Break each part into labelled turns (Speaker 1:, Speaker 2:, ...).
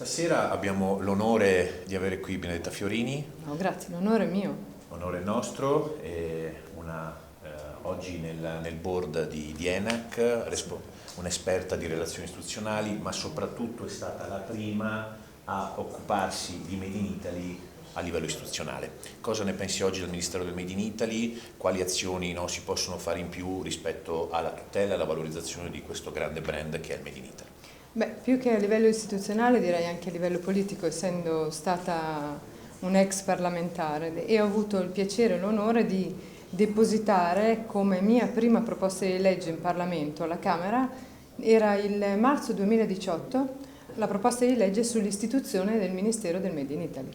Speaker 1: Stasera abbiamo l'onore di avere qui Benedetta Fiorini.
Speaker 2: No, grazie, l'onore è mio.
Speaker 1: Onore nostro, oggi nel board di ENAC, un'esperta di relazioni istituzionali, ma soprattutto è stata la prima a occuparsi di Made in Italy a livello istituzionale. Cosa ne pensi oggi del Ministero del Made in Italy? Quali azioni si possono fare in più rispetto alla tutela e alla valorizzazione di questo grande brand che è il Made in Italy?
Speaker 2: Beh, più che a livello istituzionale direi anche a livello politico, essendo stata un ex parlamentare, e ho avuto il piacere e l'onore di depositare come mia prima proposta di legge in Parlamento alla Camera, era il marzo 2018, la proposta di legge sull'istituzione del Ministero del Made in Italy.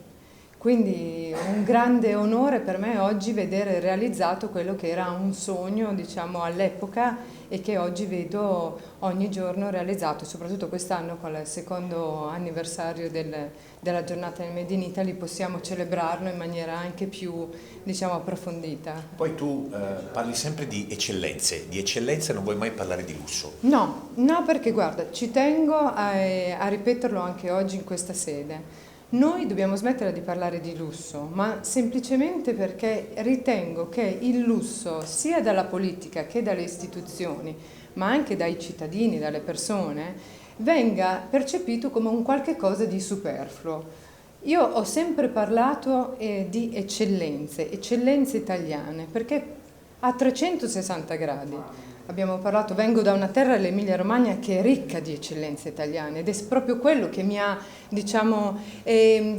Speaker 2: Quindi un grande onore per me oggi vedere realizzato quello che era un sogno, diciamo, all'epoca e che oggi vedo ogni giorno realizzato, soprattutto quest'anno con il secondo anniversario della giornata del Made in Italy possiamo celebrarlo in maniera anche più, diciamo, approfondita.
Speaker 1: Poi tu parli sempre di eccellenze non vuoi mai parlare di lusso.
Speaker 2: No, perché guarda, ci tengo a ripeterlo anche oggi in questa sede. Noi dobbiamo smettere di parlare di lusso, ma semplicemente perché ritengo che il lusso, sia dalla politica che dalle istituzioni, ma anche dai cittadini, dalle persone, venga percepito come un qualche cosa di superfluo. Io ho sempre parlato di eccellenze italiane, perché a 360 gradi. Abbiamo parlato, vengo da una terra, l'Emilia Romagna, che è ricca di eccellenze italiane ed è proprio quello che mi ha, diciamo,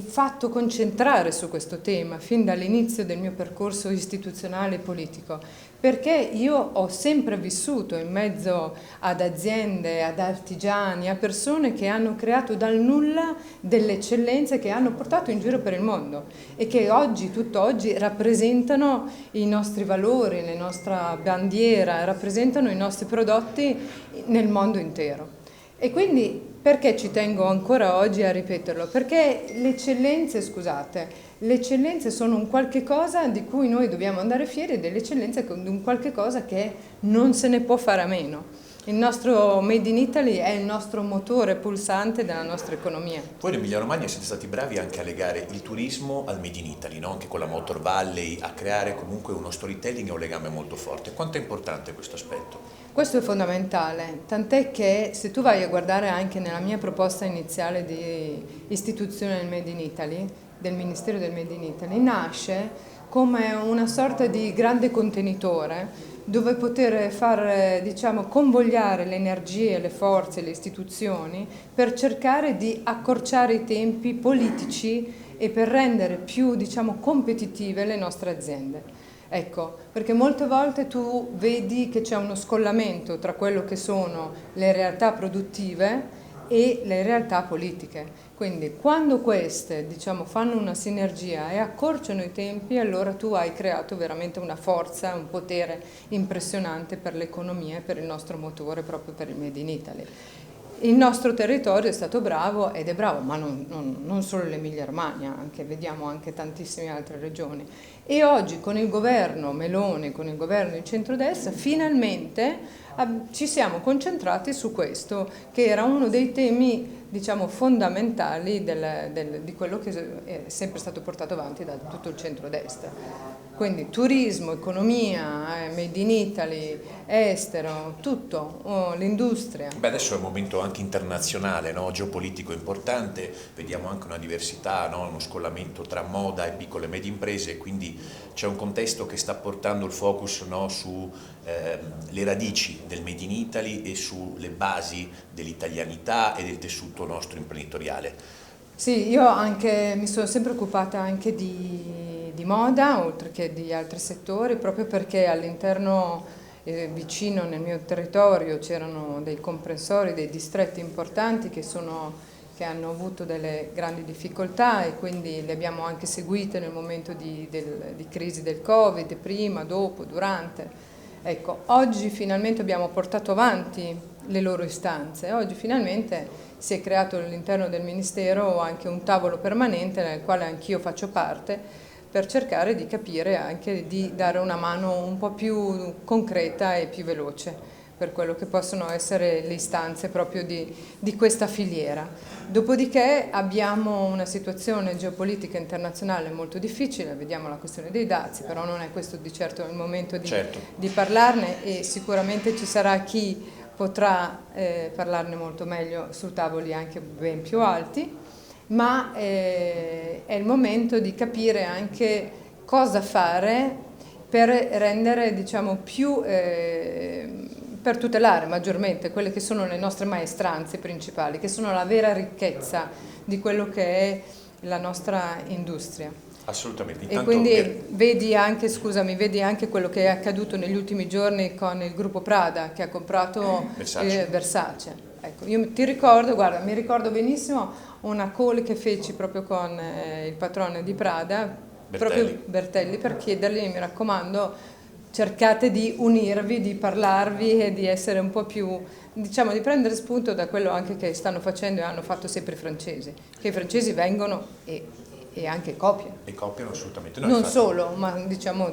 Speaker 2: fatto concentrare su questo tema fin dall'inizio del mio percorso istituzionale e politico, perché io ho sempre vissuto in mezzo ad aziende, ad artigiani, a persone che hanno creato dal nulla delle eccellenze che hanno portato in giro per il mondo e che oggi, tutt'oggi, rappresentano i nostri valori, la nostra bandiera, rappresentano i nostri prodotti nel mondo intero. E quindi perché ci tengo ancora oggi a ripeterlo? Perché le eccellenze sono un qualche cosa di cui noi dobbiamo andare fieri e delle eccellenze di un qualche cosa che non se ne può fare a meno. Il nostro Made in Italy è il nostro motore pulsante della nostra economia.
Speaker 1: Voi in Emilia Romagna siete stati bravi anche a legare il turismo al Made in Italy, no? Anche con la Motor Valley, a creare comunque uno storytelling e un legame molto forte. Quanto è importante questo aspetto?
Speaker 2: Questo è fondamentale, tant'è che se tu vai a guardare anche nella mia proposta iniziale di istituzione del Made in Italy, del Ministero del Made in Italy, nasce come una sorta di grande contenitore dove poter far, diciamo, convogliare le energie, le forze, le istituzioni per cercare di accorciare i tempi politici e per rendere più, diciamo, competitive le nostre aziende. Ecco, perché molte volte tu vedi che c'è uno scollamento tra quello che sono le realtà produttive e le realtà politiche. Quindi quando queste, diciamo, fanno una sinergia e accorciano i tempi, allora tu hai creato veramente una forza, un potere impressionante per l'economia e per il nostro motore, proprio per il Made in Italy. Il nostro territorio è stato bravo ed è bravo, ma non solo l'Emilia Romagna, vediamo anche tantissime altre regioni. E oggi con il governo Meloni, con il governo di centrodestra, finalmente ci siamo concentrati su questo, che era uno dei temi, diciamo, fondamentali di quello che è sempre stato portato avanti da tutto il centrodestra. Quindi turismo, economia, Made in Italy, estero, tutto, l'industria.
Speaker 1: Beh, adesso è un momento anche internazionale, no? Geopolitico importante, vediamo anche una diversità, no? Uno scollamento tra moda e piccole e medie imprese, quindi c'è un contesto che sta portando il focus, no? Su le radici del Made in Italy e sulle basi dell'italianità e del tessuto nostro imprenditoriale.
Speaker 2: Sì, io anche mi sono sempre occupata anche di moda, oltre che di altri settori, proprio perché all'interno, vicino nel mio territorio, c'erano dei comprensori, dei distretti importanti che hanno avuto delle grandi difficoltà e quindi le abbiamo anche seguite nel momento di crisi del Covid, prima, dopo, durante. Ecco, oggi finalmente abbiamo portato avanti le loro istanze, oggi finalmente si è creato all'interno del Ministero anche un tavolo permanente nel quale anch'io faccio parte per cercare di capire anche di dare una mano un po' più concreta e più veloce. per quello che possono essere le istanze proprio di questa filiera. Dopodiché abbiamo una situazione geopolitica internazionale molto difficile, vediamo la questione dei dazi, però non è questo di certo il momento di parlarne, e sicuramente ci sarà chi potrà parlarne molto meglio su tavoli anche ben più alti, ma è il momento di capire anche cosa fare per rendere, diciamo, più per tutelare maggiormente quelle che sono le nostre maestranze principali, che sono la vera ricchezza di quello che è la nostra industria.
Speaker 1: Assolutamente.
Speaker 2: E quindi vedi anche, scusami, vedi anche quello che è accaduto negli ultimi giorni con il gruppo Prada che ha comprato Versace. Ecco, io ti ricordo, guarda, mi ricordo benissimo una call che feci proprio con il patrono di Prada, proprio Bertelli, per chiedergli, mi raccomando, cercate di unirvi, di parlarvi e di essere un po' più, diciamo, di prendere spunto da quello anche che stanno facendo e hanno fatto sempre i francesi, che i francesi vengono e anche copiano.
Speaker 1: E copiano assolutamente.
Speaker 2: Non solo, ma diciamo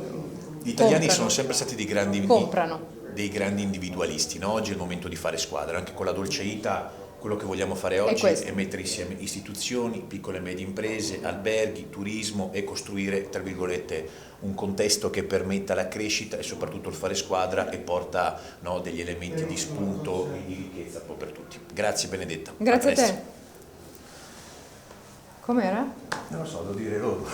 Speaker 1: gli italiani sono sempre stati dei grandi individualisti, no? Oggi è il momento di fare squadra, anche con la Dolce Vita. Quello che vogliamo fare oggi è mettere insieme istituzioni, piccole e medie imprese, alberghi, turismo e costruire, tra virgolette, un contesto che permetta la crescita e soprattutto il fare squadra e porta, no, degli elementi di spunto e di ricchezza un po' per tutti. Grazie Benedetta.
Speaker 2: Grazie a te. Com'era?
Speaker 1: Non lo so, devo dire loro.